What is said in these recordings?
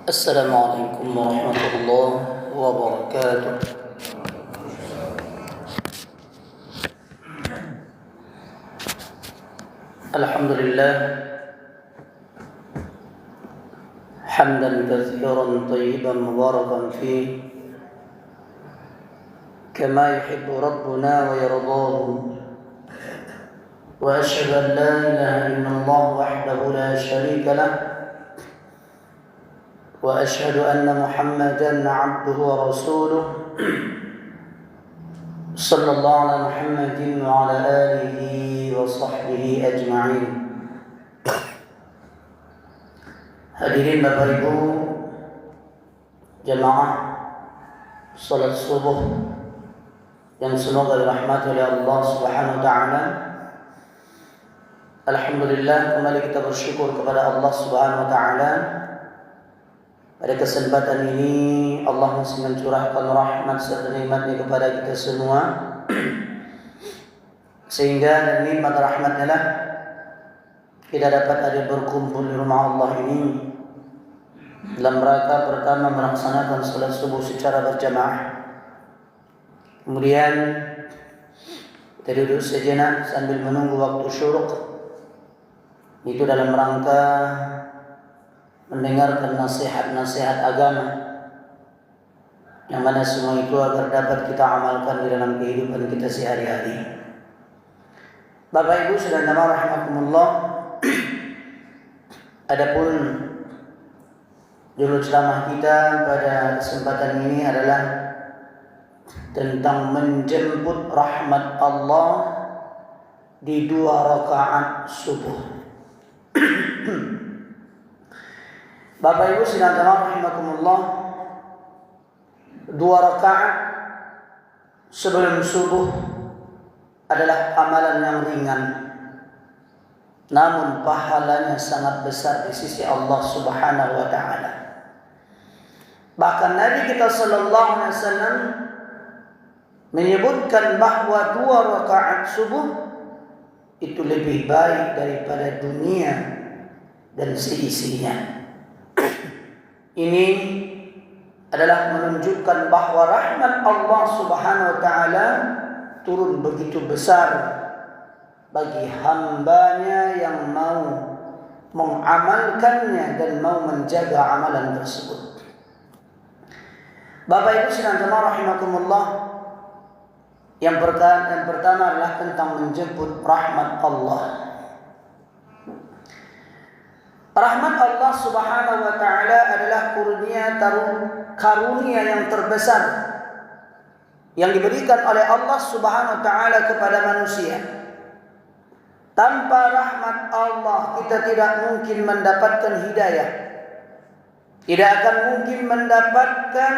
Assalamualaikum warahmatullahi wabarakatuh. Alhamdulillah hamdan katsiran tayyiban mubarakan fih kama yuhibbu rabbuna wa yardahu. Wa asyhadu an la ilaha illallah wahdahu la syarika lah wa asyhadu anna Muhammadan 'abduhu wa rasuluh. Sallallahu ala Muhammadin wa ala alihi wa sahbihi ajma'in. Hadirin Bapak Ibu jamaah salat subuh yang semoga dirahmati oleh Allah Subhanahu wa taala. Alhamdulillah, kembali kita bersyukur kepada Allah Subhanahu wa taala. Pada kesempatan ini Allah masih mencurahkan rahmat serta nikmat-Nya kepada kita semua, sehingga dengan nikmat rahmat-Nya lah kita dapat ada berkumpul di rumah Allah ini dalam rangka pertama melaksanakan salat subuh secara berjamaah. Kemudian kita duduk sejenak sambil menunggu waktu syuruk, itu dalam rangka mendengarkan nasihat-nasihat agama yang mana semua itu agar dapat kita amalkan di dalam kehidupan kita sehari-hari. Bapak Ibu saudara rahimakumullah, adapun judul ceramah kita pada kesempatan ini adalah tentang menjemput rahmat Allah di 2 rakaat subuh. Bapak Ibu sedang rahimakumullah, 2 rakaat sebelum subuh adalah amalan yang ringan, namun pahalanya sangat besar di sisi Allah Subhanahu wa taala. Bahkan Nabi kita sallallahu alaihi wasallam menyebutkan bahwa 2 rakaat subuh itu lebih baik daripada dunia dan seisinya. Ini adalah menunjukkan bahwa rahmat Allah Subhanahu wa taala turun begitu besar bagi hamba-Nya yang mau mengamalkannya dan mau menjaga amalan tersebut. Bapak Ibu sekalian rahimakumullah, yang pertama adalah tentang menjemput rahmat Allah. Rahmat Allah Subhanahu wa taala adalah karunia yang terbesar yang diberikan oleh Allah Subhanahu wa taala kepada manusia. Tanpa rahmat Allah kita tidak mungkin mendapatkan hidayah. Tidak akan mungkin mendapatkan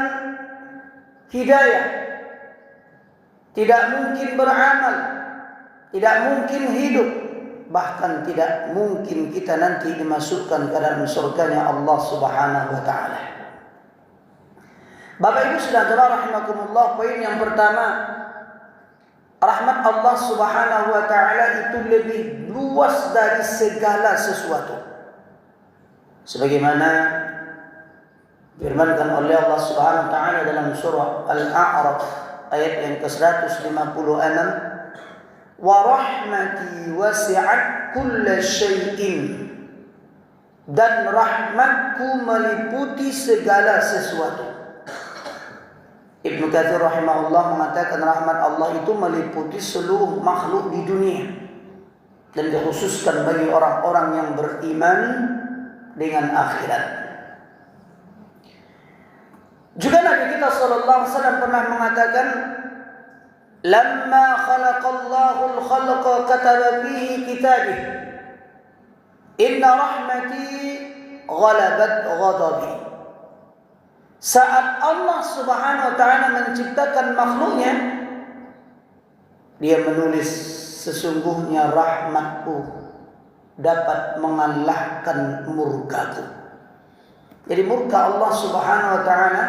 hidayah. Tidak mungkin beramal. Tidak mungkin hidup. Bahkan tidak mungkin kita nanti dimasukkan ke dalam surganya Allah Subhanahu wa taala. Bapak Ibu saudara rahimakumullah, poin yang pertama, rahmat Allah Subhanahu wa taala itu lebih luas dari segala sesuatu. Sebagaimana firmankan oleh Allah Subhanahu wa taala dalam surah Al-A'raf ayat yang ke-156, wa rahmati wasi'at kulla syai'in, dan rahmatku meliputi segala sesuatu. Ibnu Katsir rahimahullah mengatakan rahmat Allah itu meliputi seluruh makhluk di dunia dan dikhususkan bagi orang-orang yang beriman dengan akhirat. Juga Nabi kita sallallahu alaihi wasallam pernah mengatakan, lamma khalaqallahu al-khalqa kataba fihi kitabih inna rahmati ghalabat ghadabi. Saat Allah Subhanahu wa taala menciptakan makhluknya, Dia menulis sesungguhnya rahmatku dapat mengalahkan murkaku. Jadi murka Allah Subhanahu wa taala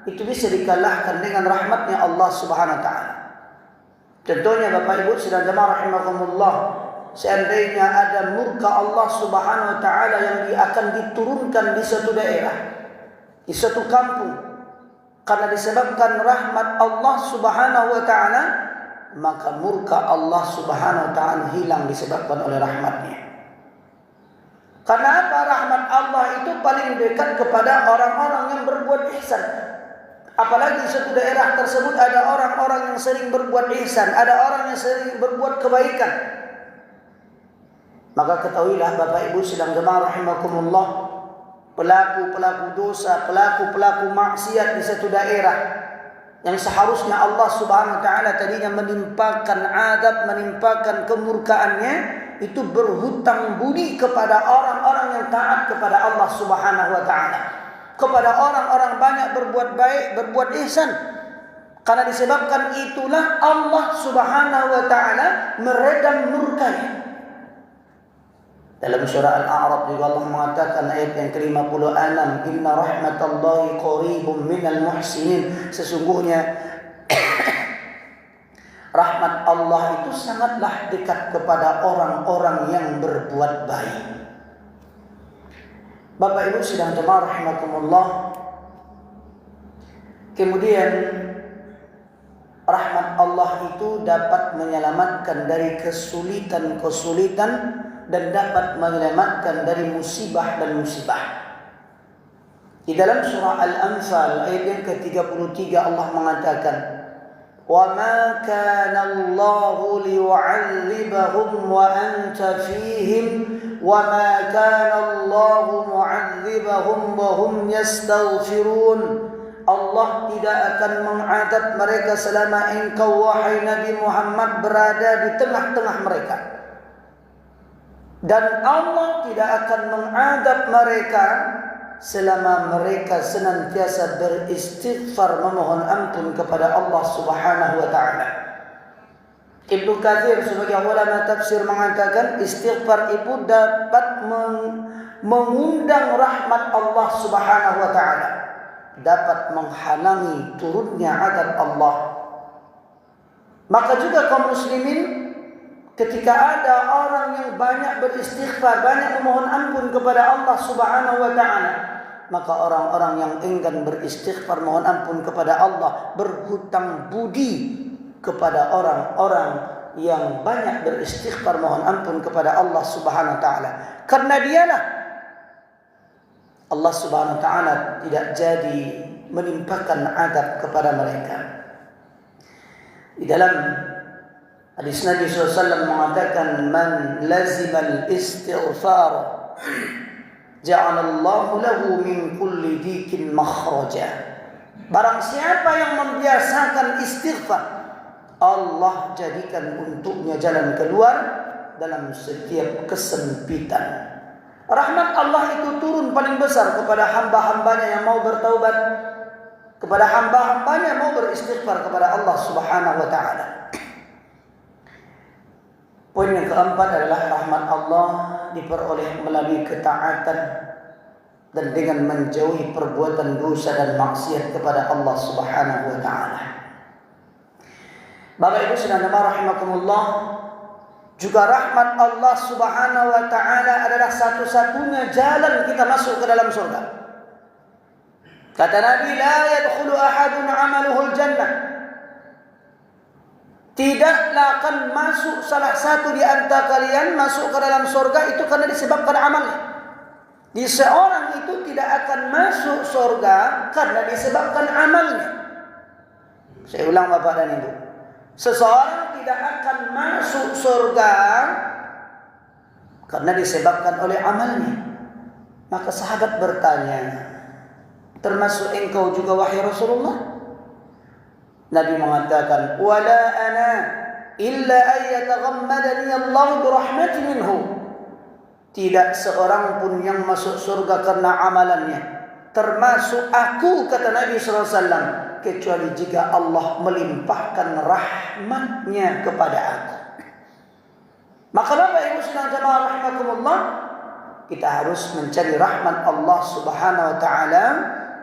itu bisa dikalahkan dengan rahmatnya Allah Subhanahu wa taala. Contohnya Bapak Ibu sedang jemaah rahimakumullah, seandainya ada murka Allah Subhanahu wa taala yang akan diturunkan di suatu daerah, di suatu kampung, karena disebabkan rahmat Allah Subhanahu wa taala, maka murka Allah Subhanahu wa taala hilang disebabkan oleh rahmatnya. Karena apa? Rahmat Allah itu paling dekat kepada orang-orang yang berbuat ihsan. Apalagi di suatu daerah tersebut ada orang-orang yang sering berbuat ihsan, ada orang yang sering berbuat kebaikan. Maka ketahuilah Bapak Ibu sedang jemaah rahimakumullah, pelaku-pelaku dosa, pelaku-pelaku maksiat di satu daerah yang seharusnya Allah Subhanahu wa taala tadinya menimpakan adab, menimpakan kemurkaannya, itu berhutang budi kepada orang-orang yang taat kepada Allah Subhanahu wa taala, kepada orang-orang banyak berbuat baik, berbuat ihsan. Karena disebabkan itulah Allah Subhanahu wa taala meredam murkanya. Dalam surah Al-A'raf juga Allah mengatakan ayat yang ke-56, "Inna rahmatallahi qaribum minal muhsinin." Sesungguhnya rahmat Allah itu sangatlah dekat kepada orang-orang yang berbuat baik. Bapak Ibu sedang jemaah rahimakumullah, kemudian rahmat Allah itu dapat menyelamatkan dari kesulitan-kesulitan dan dapat menyelamatkan dari musibah dan musibah. Di dalam surah Al-Anfal ayat yang ke-33 Allah mengatakan, وَمَا كَانَ اللَّهُ لِيُعَذِّبَهُمْ وَأَنْتَ فِيهِمْ وَمَا كَانَ اللَّهُ مُعَذِّبَهُمْ وَهُمْ يَسْتَغْفِرُونَ. Allah tidak akan mengadab mereka selama engkau wahai Nabi Muhammad berada di tengah-tengah mereka. Dan Allah tidak akan mengadab mereka selama mereka senantiasa beristighfar memohon ampun kepada Allah Subhanahu wa taala. Ibnu Katsir sebagai ulama tafsir mengatakan istighfar itu dapat mengundang rahmat Allah Subhanahu wa taala, dapat menghalangi turunnya azab Allah. Maka juga kaum muslimin, ketika ada orang yang banyak beristighfar, banyak memohon ampun kepada Allah Subhanahu wa taala, maka orang-orang yang enggan beristighfar mohon ampun kepada Allah berhutang budi kepada orang-orang yang banyak beristighfar mohon ampun kepada Allah Subhanahu wa taala. Karena dialah Allah Subhanahu wa taala tidak jadi menimpakan azab kepada mereka. Di dalam hadis Nabi SAW mengatakan, "Man lazimal istighfar, ja'alallahu lahu min kulli dikin makhraja." Barang siapa yang membiasakan istighfar, Allah jadikan untuknya jalan keluar dalam setiap kesempitan. Rahmat Allah itu turun paling besar kepada hamba-hambanya yang mau bertaubat, kepada hamba-hambanya yang mau beristighfar kepada Allah Subhanahu wa taala. Poin yang keempat adalah rahmat Allah diperoleh melalui ketaatan dan dengan menjauhi perbuatan dosa dan maksiat kepada Allah Subhanahu wa taala. Bapak Ibu sedang rahimakumullah, juga rahmat Allah Subhanahu wa taala adalah satu-satunya jalan kita masuk ke dalam surga. Kata Nabi, la yadkhulu ahadun 'amaluhul jannah. Tidaklah akan masuk salah satu di antara kalian masuk ke dalam surga itu karena disebabkan amalnya. Di seorang itu tidak akan masuk surga karena disebabkan amalnya. Saya ulang Bapak dan Ibu. Seseorang tidak akan masuk surga karena disebabkan oleh amalnya. Maka sahabat bertanya, termasuk engkau juga wahai Rasulullah? Nabi mengatakan, "Wala ana illa ayyataghammadani Allah birahmatin minhu." Tidak seorang pun yang masuk surga karena amalannya, termasuk aku, kata Nabi SAW, kecuali jika Allah melimpahkan rahmatnya kepada aku. Maka Bapak Ibu sedang jemaah rahimakumullah, kita harus mencari rahmat Allah Subhanahu wa taala,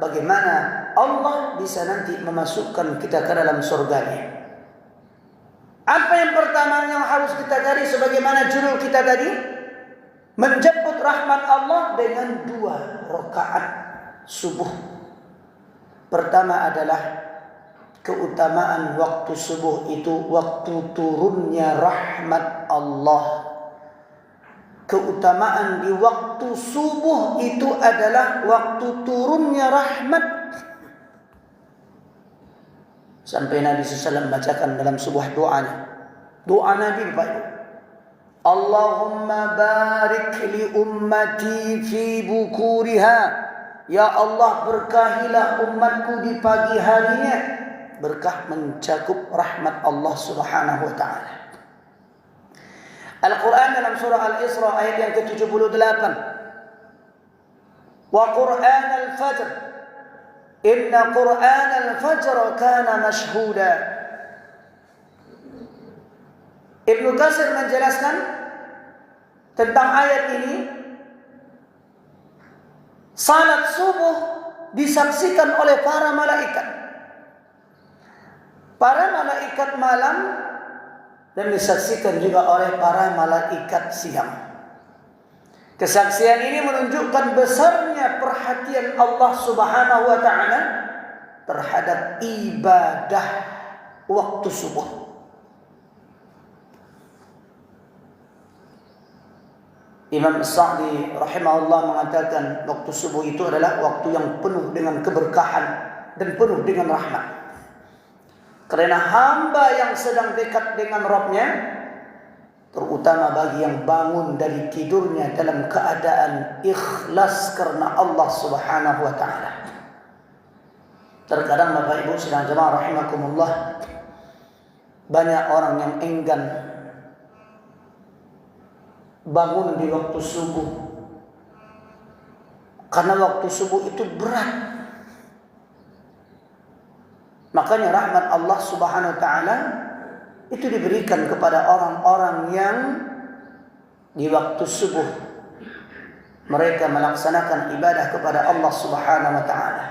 bagaimana Allah bisa nanti memasukkan kita ke dalam surganya. Apa yang pertama yang harus kita cari sebagaimana judul kita tadi? Menjemput rahmat Allah dengan 2 rakaat subuh. Pertama adalah keutamaan waktu subuh itu waktu turunnya rahmat Allah. Keutamaan di waktu subuh itu adalah waktu turunnya rahmat. Sampai Nabi SAW bacakan dalam sebuah doanya. Doa Nabi Bapak Ibu. Allahumma barik li ummati fi bukuriha. Ya Allah, berkahilah umatku di pagi harinya. Berkah mencakup rahmat Allah Subhanahu wa taala. Al-Quran dalam surah Al-Isra ayat yang ke-78. Wa Qur'an al-Fajr. Inna Qur'an al-Fajr kana mashhuda. Ibnu Katsir menjelaskan tentang ayat ini. Salat subuh disaksikan oleh para malaikat. Para malaikat malam dan disaksikan juga oleh para malaikat siang. Kesaksian ini menunjukkan besarnya perhatian Allah Subhanahu wa taala terhadap ibadah waktu subuh. Imam As-Sa'di rahimahullah mengatakan waktu subuh itu adalah waktu yang penuh dengan keberkahan dan penuh dengan rahmat. Karena hamba yang sedang dekat dengan Rabb-Nya, terutama bagi yang bangun dari tidurnya dalam keadaan ikhlas karena Allah Subhanahu wa taala. Terkadang Bapak Ibu sedang jemaah rahimakumullah, banyak orang yang enggan bangun di waktu subuh. Karena waktu subuh itu berat. Makanya rahmat Allah Subhanahu wa taala itu diberikan kepada orang-orang yang di waktu subuh mereka melaksanakan ibadah kepada Allah Subhanahu wa taala.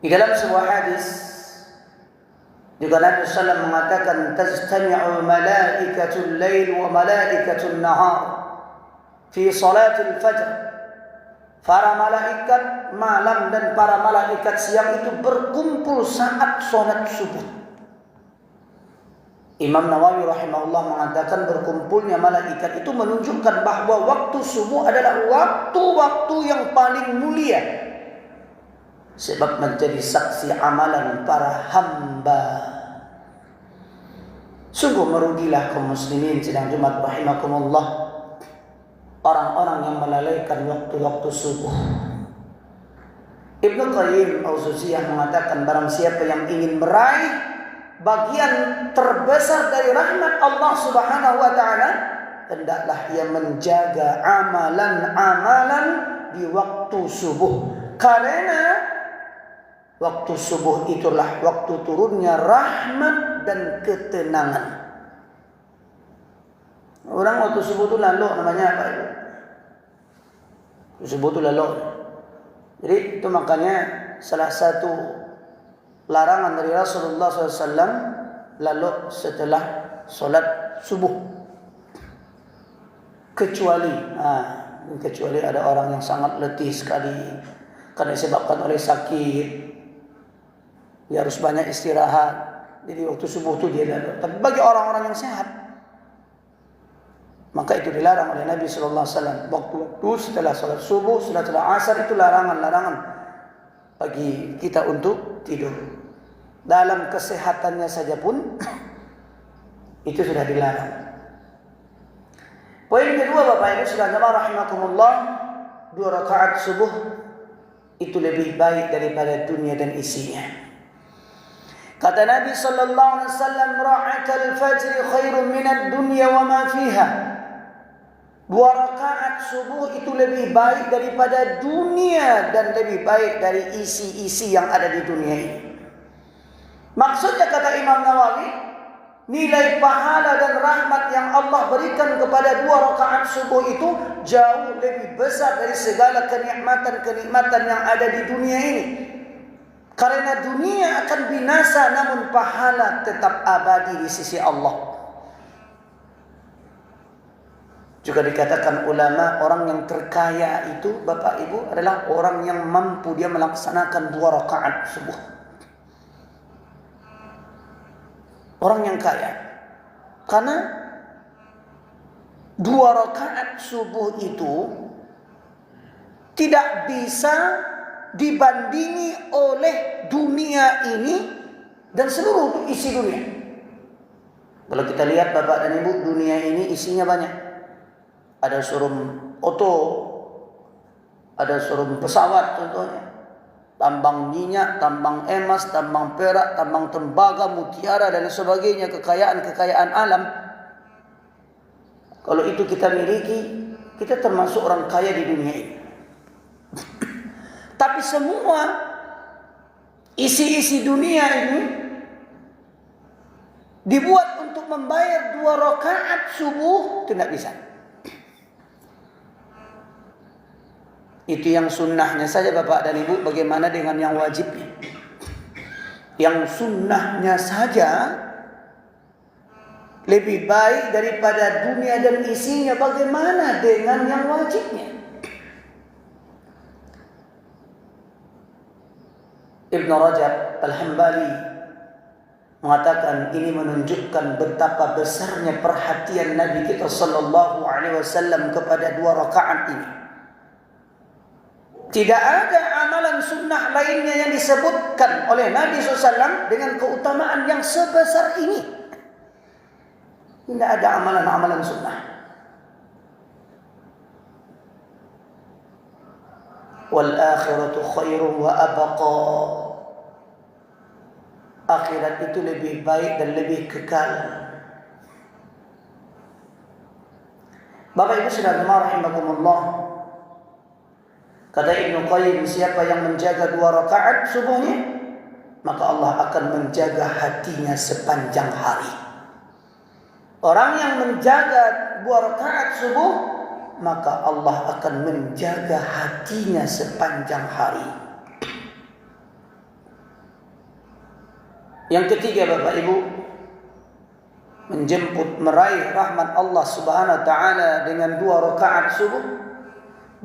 Di dalam sebuah hadis juga Nabi SAW mengatakan tajtami'u malaikatul lail wa malaikatul nahar fi salatil fajr. Para malaikat malam dan para malaikat siang itu berkumpul saat salat subuh. Imam Nawawi rahimahullah mengatakan berkumpulnya malaikat itu menunjukkan bahwa waktu subuh adalah waktu-waktu yang paling mulia. Sebab menjadi saksi amalan para hamba. Sungguh merugilah kaum muslimin sidang Jumat rahimakumullah, orang-orang yang melalaikan waktu-waktu subuh. Ibnu Qayyim al-Jauziyah mengatakan barang siapa yang ingin meraih bagian terbesar dari rahmat Allah Subhanahu wa taala, hendaklah ia menjaga amalan-amalan di waktu subuh. Karena waktu subuh itulah waktu turunnya rahmat dan ketenangan. Orang waktu subuh itu lalu namanya apa itu? Subuh itu lalu. Jadi itu makanya salah satu larangan dari Rasulullah SAW lalu setelah solat subuh. Kecuali ada orang yang sangat letih sekali karena disebabkan oleh sakit, dia harus banyak istirahat. Jadi waktu subuh itu dia lalu. Tapi bagi orang-orang yang sehat, maka itu dilarang oleh Nabi SAW. Waktu-waktu setelah salat subuh, setelah asar itu larangan-larangan bagi kita untuk tidur. Dalam kesehatannya saja pun itu sudah dilarang. Poin kedua Bapak Ibu sekalian rahimakumullah, 2 rakaat subuh itu lebih baik daripada dunia dan isinya. Kata Nabi sallallahu alaihi wasallam, "Ra'atul fajr khairun minad dunya wa ma fiha." 2 rakaat subuh itu lebih baik daripada dunia dan lebih baik dari isi-isi yang ada di dunia ini. Maksudnya kata Imam Nawawi, nilai pahala dan rahmat yang Allah berikan kepada 2 rakaat subuh itu jauh lebih besar dari segala kenikmatan-kenikmatan yang ada di dunia ini. Karena dunia akan binasa, namun pahala tetap abadi di sisi Allah. Juga dikatakan ulama, orang yang terkaya itu, Bapak Ibu, adalah orang yang mampu dia melaksanakan 2 rakaat subuh. Orang yang kaya. Karena 2 rakaat subuh itu tidak bisa dibandingi oleh dunia ini dan seluruh isi dunia. Kalau kita lihat Bapak dan Ibu, dunia ini isinya banyak. Ada showroom oto, ada showroom pesawat contohnya, tambang minyak, tambang emas, tambang perak, tambang tembaga, mutiara dan sebagainya, kekayaan-kekayaan alam. Kalau itu kita miliki, kita termasuk orang kaya di dunia ini. Tapi semua isi-isi dunia ini dibuat untuk membayar 2 rakaat subuh, tidak bisa. Itu yang sunnahnya saja Bapak dan Ibu. Bagaimana dengan yang wajibnya? Yang sunnahnya saja lebih baik daripada dunia dan isinya. Bagaimana dengan yang wajibnya? Ibn Rajab Al-Hambali mengatakan ini menunjukkan betapa besarnya perhatian Nabi kita sallallahu alaihi wasallam kepada 2 rakaat ini. Tidak ada amalan sunnah lainnya yang disebutkan oleh Nabi SAW dengan keutamaan yang sebesar ini. Tidak ada amalan-amalan sunnah. Wal akhiratu khairun wa abqa. Akhirat itu lebih baik dan lebih kekal. Bapak Ibu saudara rahimakumullah, kata Ibnu Qayyim, siapa yang menjaga 2 rakaat subuhnya, maka Allah akan menjaga hatinya sepanjang hari. Orang yang menjaga 2 rakaat subuh, maka Allah akan menjaga hatinya sepanjang hari. Yang ketiga Bapak Ibu, menjemput meraih rahmat Allah Subhanahu wa taala dengan 2 rakaat subuh.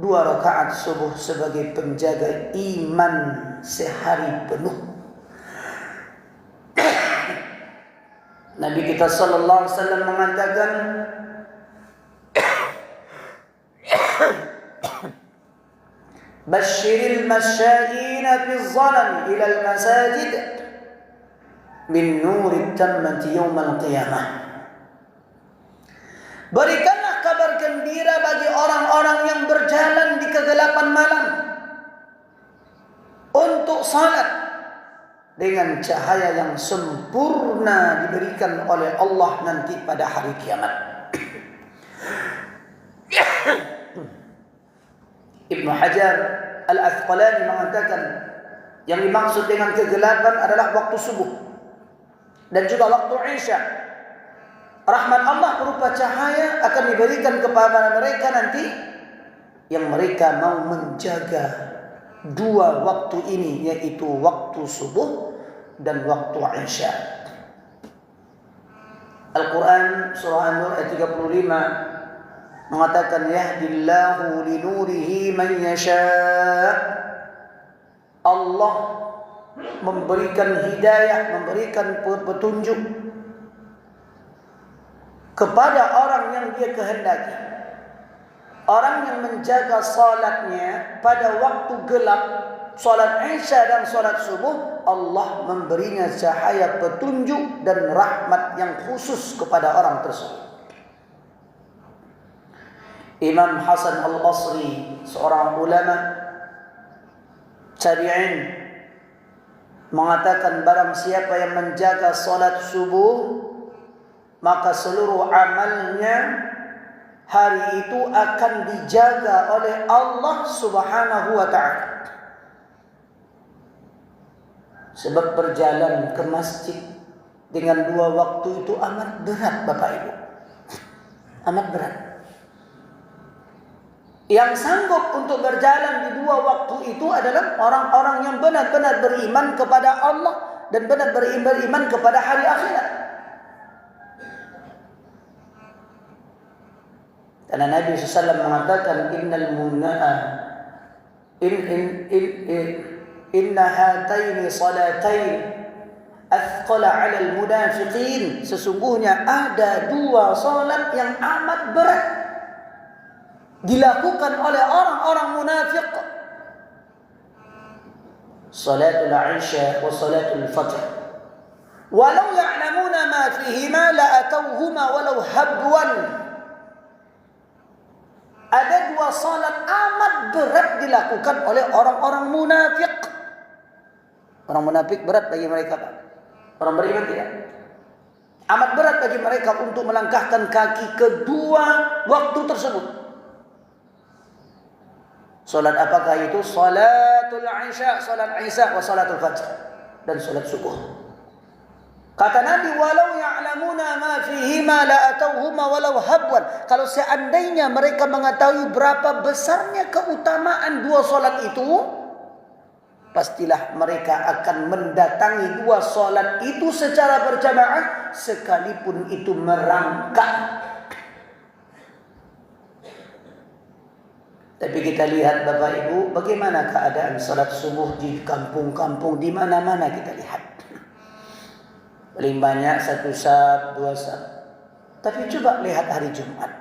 2 rakaat subuh sebagai penjaga iman sehari penuh. Nabi kita sallallahu alaihi wasallam mengatakan, "Basyiril masya'ina fi zalam ila al-masajid min nurit tammati yaumal qiyamah." Berikanlah kabar gembira bagi orang-orang yang berjalan di kegelapan malam untuk salat dengan cahaya yang sempurna diberikan oleh Allah nanti pada hari kiamat. Ibnu Hajar Al-Asqalani mengatakan yang dimaksud dengan kegelapan adalah waktu subuh dan juga waktu Isya. Rahmat Allah berupa cahaya akan diberikan kepada mereka nanti yang mereka mau menjaga 2 waktu ini, yaitu waktu subuh dan waktu Isya. Al-Quran surah An-Nur ayat 35 mengatakan, yahdillahu linurihi man yasha'. Allah memberikan hidayah, memberikan petunjuk kepada orang yang dia kehendaki. Orang yang menjaga salatnya pada waktu gelap, salat Isya dan salat subuh, Allah memberinya cahaya petunjuk dan rahmat yang khusus kepada orang tersebut. Imam Hasan Al-Basri, seorang ulama tabi'in, mengatakan barang siapa yang menjaga salat subuh, maka seluruh amalnya hari itu akan dijaga oleh Allah Subhanahu wa ta'ala. Sebab berjalan ke masjid dengan 2 waktu itu amat berat Bapak Ibu. Amat berat. Yang sanggup untuk berjalan di 2 waktu itu adalah orang-orang yang benar-benar beriman kepada Allah dan benar beriman kepada hari akhirat. Karena Nabi SAW mengatakan inna hataini salatain athqala 'ala al-munafiqin. Sesungguhnya ada 2 salat yang amat berat dilakukan oleh orang-orang munafik. Salatul Isya wa salatul Fajr. Walau ya'lamuna ma fihima la atawhuma walau habwan. Ada 2 salat amat berat dilakukan oleh orang-orang munafik. Orang munafik berat bagi mereka, Pak. Orang beriman tidak. Amat berat bagi mereka untuk melangkahkan kaki kedua waktu tersebut. Salat apakah itu? Salatul Isya, salat Isya wa salatul Fajr, dan salat subuh. Kata Nabi, walau ya'lamuna ma fihima la atauhuma walau habwan. Kalau seandainya mereka mengetahui berapa besarnya keutamaan 2 salat itu, pastilah mereka akan mendatangi 2 salat itu secara berjamaah sekalipun itu merangkak. Tapi kita lihat Bapak Ibu, bagaimana keadaan salat subuh di kampung-kampung, di mana-mana kita lihat. Paling banyak 1 saf, 2 saf. Tapi coba lihat hari Jumat.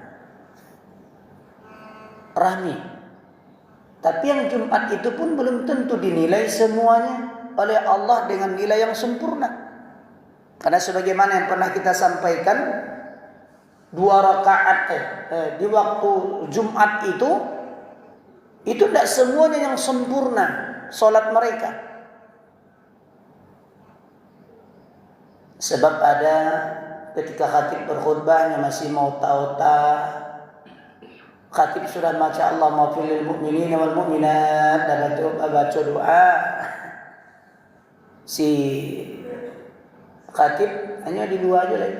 Ramai. Tapi yang Jumat itu pun belum tentu dinilai semuanya oleh Allah dengan nilai yang sempurna. Karena sebagaimana yang pernah kita sampaikan, 2 rakaat di waktu Jumat itu tidak semuanya yang sempurna solat mereka. Sebab ada ketika khatib berkhutbahnya masih mauta-ota. Khatib sudah baca Allah maghfir lil mu'minina wal mu'minat, dan baca doa. Si khatib hanya di 2 aja lagi.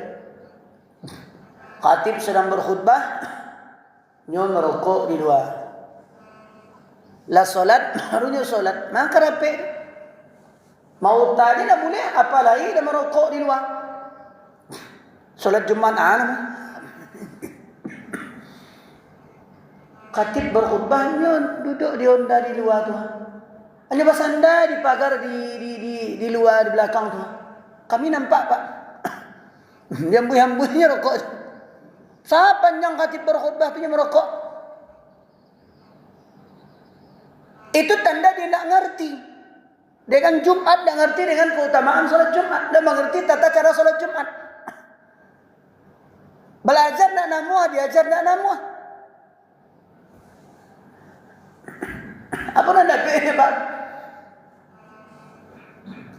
Khatib sedang berkhutbah, nyon merokok di 2. Lah solat, barunya solat, maka rapi. Mau tadi dah boleh, apalagi dah merokok di luar. Solat Jumat Khatib berkhutbahnya duduk di onda di luar tu. Hanya bersandar di pagar di luar di belakang tu. Kami nampak Pak. Jambu-jambunya rokok. Siapa yang khatib berkhutbah tu yang merokok? Itu tanda dia tak ngerti. Dengan Jumat tak ngerti dengan keutamaan solat Jumat. Dan mengerti tata cara solat Jumat. Belajar nak namuah, diajar nak namuah. Apa nak dapat Pak?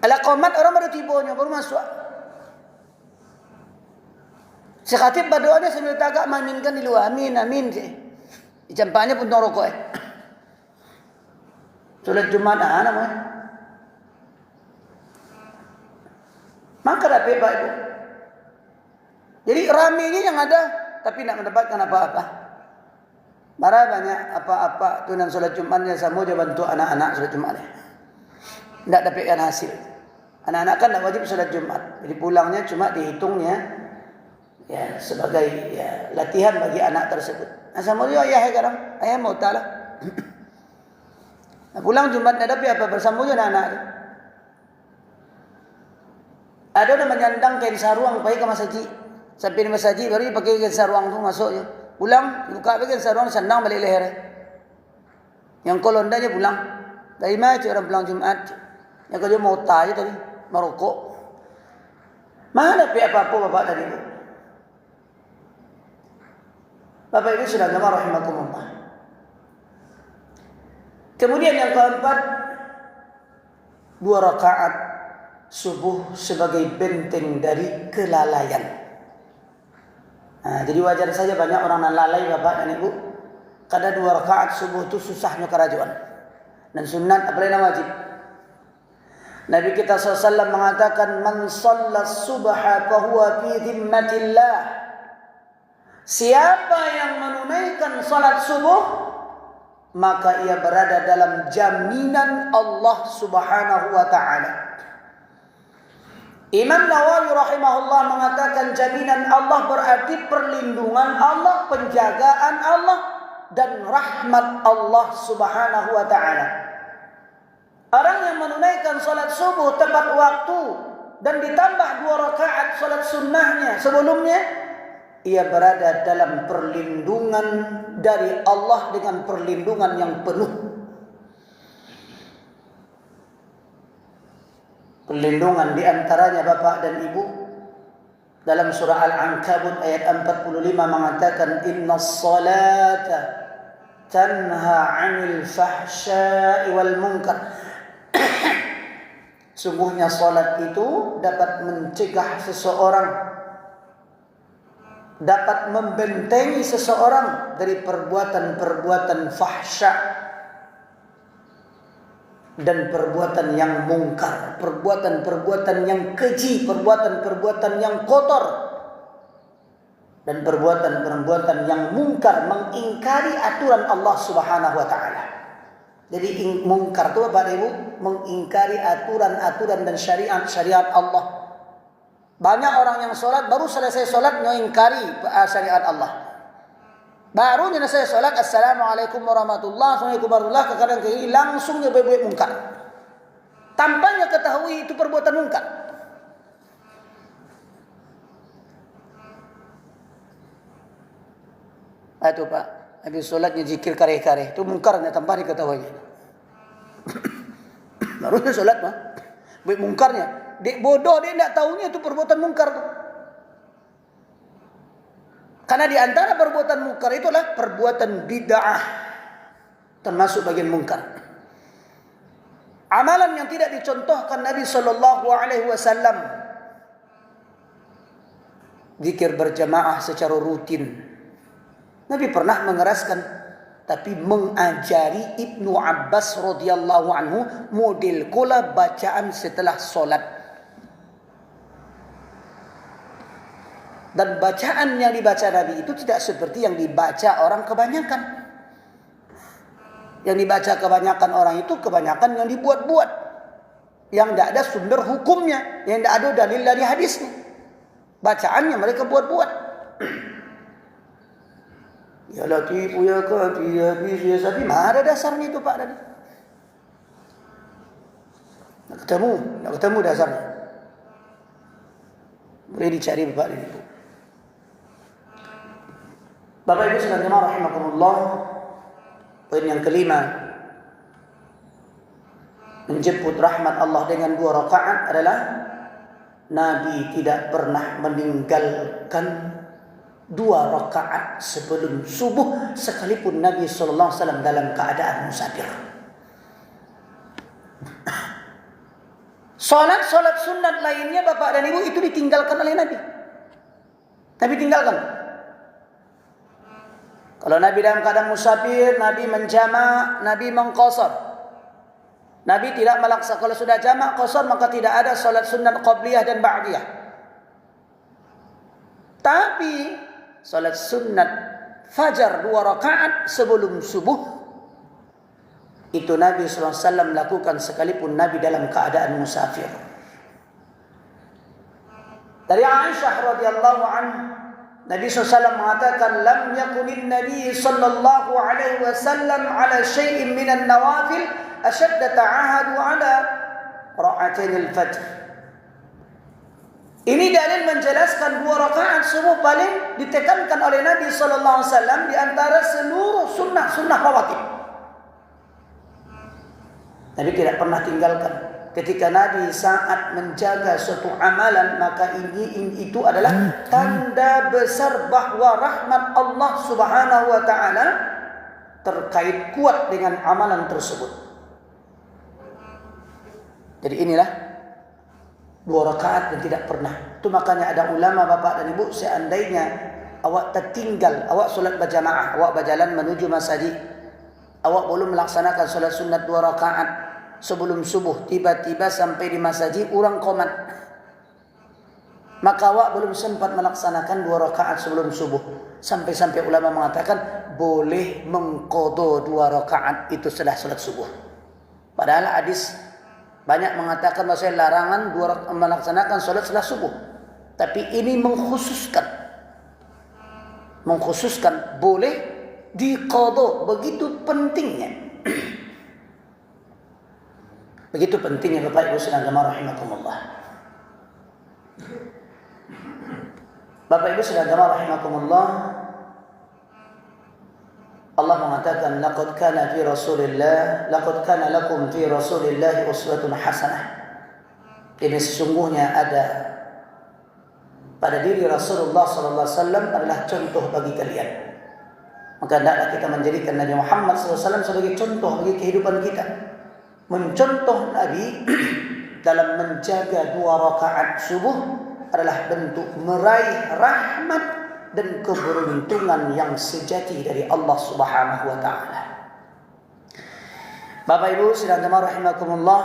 Ala qomat orang baru tibonya, baru masuk. Si khatib berdoa dia sambil tagak mengaminkan di luar. Amin, amin. Campaknya pun rokok. Solat Jumat namanya. Maka dapat Pak Ibu. Jadi ramainya yang ada, tapi nak mendapatkan apa-apa. Marah banyak apa-apa tunan solat Jumatnya sama dia bantu anak-anak solat Jumatnya. Tidak dapatkan hasil. Anak-anak kan tak wajib solat Jumat. Jadi pulangnya cuma dihitungnya ya sebagai ya latihan bagi anak tersebut. Nah, sama dia ayah kadang, ayah mau talah. Nah, pulang Jumat ada apa bersama dia anak-anak. Ada orang menyandang kain saruang pergi ke masjid. Sampai di masjid baru dia pakai kain saruang tu masuk je. Pulang buka pakai kain saruang sandang balik leher. Yang kolondanya pulang. Dari mana orang pulang Jumat? Yang kerja mau aja tadi merokok. Mana apa-apa bapak tadi tu? Bapak Ibu sudah dengar rahimakumullah. Kemudian yang keempat, 2 rakaat subuh sebagai benteng dari kelalaian. Nah, jadi wajar saja banyak orang yang lalai Bapak dan Ibu. Kada 2 rakaat subuh itu susahnya kerajuan. Dan sunat apalagi wajib. Nabi kita SAW mengatakan, man shalla subha fahuwa fi dhimmatillah. Siapa yang menunaikan salat subuh, maka ia berada dalam jaminan Allah Subhanahu wa taala. Imam Nawawi rahimahullah mengatakan jaminan Allah berarti perlindungan Allah, penjagaan Allah dan rahmat Allah Subhanahu wa taala. Orang yang menunaikan salat subuh tepat waktu dan ditambah 2 rakaat salat sunnahnya sebelumnya, ia berada dalam perlindungan dari Allah dengan perlindungan yang penuh. Perlindungan diantaranya Bapak dan Ibu, dalam surah Al-Ankabut ayat 45 mengatakan, innas salata tanha 'anil fahsya'i wal munkar. Sungguhnya salat itu dapat mencegah seseorang, dapat membentengi seseorang dari perbuatan-perbuatan fahsya dan perbuatan yang mungkar, perbuatan-perbuatan yang keji, perbuatan-perbuatan yang kotor dan perbuatan-perbuatan yang mungkar, mengingkari aturan Allah Subhanahu wa taala. Jadi mungkar itu Bapak Ibu, mengingkari aturan-aturan dan syariat-syariat Allah. Banyak orang yang sholat, baru selesai sholat mengingkari syariat Allah. Baru selesai sholat, assalamualaikum warahmatullahi wabarakatuh, kadang-kadang langsung nyebut mungkar. Tanpanya ketahui itu perbuatan mungkar. Itu Pak, habis sholatnya zikir kare-kare, itu mungkarnya tanpa diketahuinya. Baru sholat mah, buat mungkarnya. Dek bodoh, dia tidak tahunya itu perbuatan mungkar. Karena di antara perbuatan mungkar itulah perbuatan bid'ah, termasuk bagian mungkar. Amalan yang tidak dicontohkan Nabi Sallallahu Alaihi Wasallam, zikir berjamaah secara rutin. Nabi pernah mengeraskan, tapi mengajari Ibnu Abbas radhiyallahu anhu model kula bacaan setelah solat. Dan bacaan yang dibaca Nabi itu tidak seperti yang dibaca orang kebanyakan. Yang dibaca kebanyakan orang itu kebanyakan yang dibuat-buat, yang tidak ada sumber hukumnya, yang tidak ada dalil dari hadisnya. Bacaannya mereka buat-buat. Ya Latif, ya Kafi, ya Bis, ya Safi. Mana ada dasarnya itu Pak tadi? Nak ketemu dasarnya. Boleh dicari Bapak dan Ibu. Bapak Ibu sekalian jemaah rahimakumullah. Poin yang kelima, menjemput rahmat Allah dengan 2 rakaat adalah Nabi tidak pernah meninggalkan 2 rakaat sebelum subuh, sekalipun Nabi SAW dalam keadaan musafir. Salat sunat lainnya Bapak dan Ibu itu ditinggalkan oleh Nabi. Nabi tinggalkan. Kalau Nabi dalam keadaan musafir, Nabi menjama', Nabi mengqasar. Nabi tidak melaksanakan, kalau sudah jama' qasar maka tidak ada salat sunat qabliyah dan ba'diyah. Tapi salat sunat fajar 2 rakaat sebelum subuh itu Nabi SAW lakukan sekalipun Nabi dalam keadaan musafir. Dari Aisyah radhiyallahu anha, Nabi SAW mengatakan, lam yakunin Nabi sallallahu alaihi wasallam ala syai'in minan nawafil ashadda ta'ahadu ala ra'atain al-fajr. Ini dalil menjelaskan 2 rakaat subuh paling ditekankan oleh Nabi SAW di antara seluruh sunnah-sunnah rawatib. Nabi tidak pernah tinggalkan. Ketika Nabi saat menjaga suatu amalan, maka itu adalah tanda besar bahwa rahmat Allah Subhanahu wa taala terkait kuat dengan amalan tersebut. Jadi inilah 2 rakaat yang tidak pernah. Itu makanya ada ulama Bapak dan Ibu, seandainya awak tertinggal, awak solat berjamaah, awak berjalan menuju masjid, awak belum melaksanakan solat sunat 2 rakaat, sebelum subuh, tiba-tiba sampai di masjid orang qomat. Maka awak belum sempat melaksanakan 2 rakaat sebelum subuh. Sampai-sampai ulama mengatakan boleh mengqadha 2 rakaat itu setelah salat subuh. Padahal hadis banyak mengatakan bahwa larangan melaksanakan salat setelah subuh. Tapi ini mengkhususkan boleh diqadha, begitu pentingnya. Begitu pentingnya Bapak Ibu sekalian rahimakumullah. Bapak Ibu sekalian rahimakumullah, Allah mengatakan laqad kana lakum fi Rasulillah uswatun hasanah. Ini sesungguhnya ada pada diri Rasulullah sallallahu alaihi wasallam adalah contoh bagi kalian. Maka hendaklah kita menjadikan Nabi Muhammad sallallahu alaihi wasallam sebagai contoh bagi kehidupan kita. Mencontoh Nabi dalam menjaga 2 rakaat subuh adalah bentuk meraih rahmat dan keberuntungan yang sejati dari Allah Subhanahu wa taala. Bapak Ibu sedang rahimakumullah,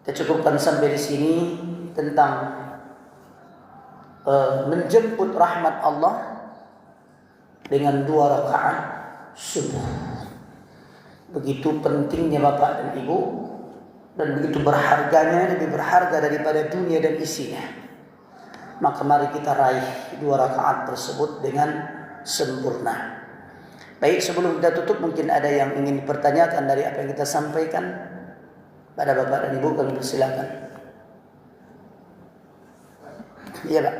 kita cukupkan sampai di sini tentang menjemput rahmat Allah dengan 2 rakaat subuh. Begitu pentingnya Bapak dan Ibu, dan begitu berharganya, lebih berharga daripada dunia dan isinya. Maka mari kita raih 2 rakaat tersebut dengan sempurna. Baik, sebelum kita tutup, mungkin ada yang ingin dipertanyakan dari apa yang kita sampaikan pada Bapak dan Ibu, kami persilakan. Iya Pak.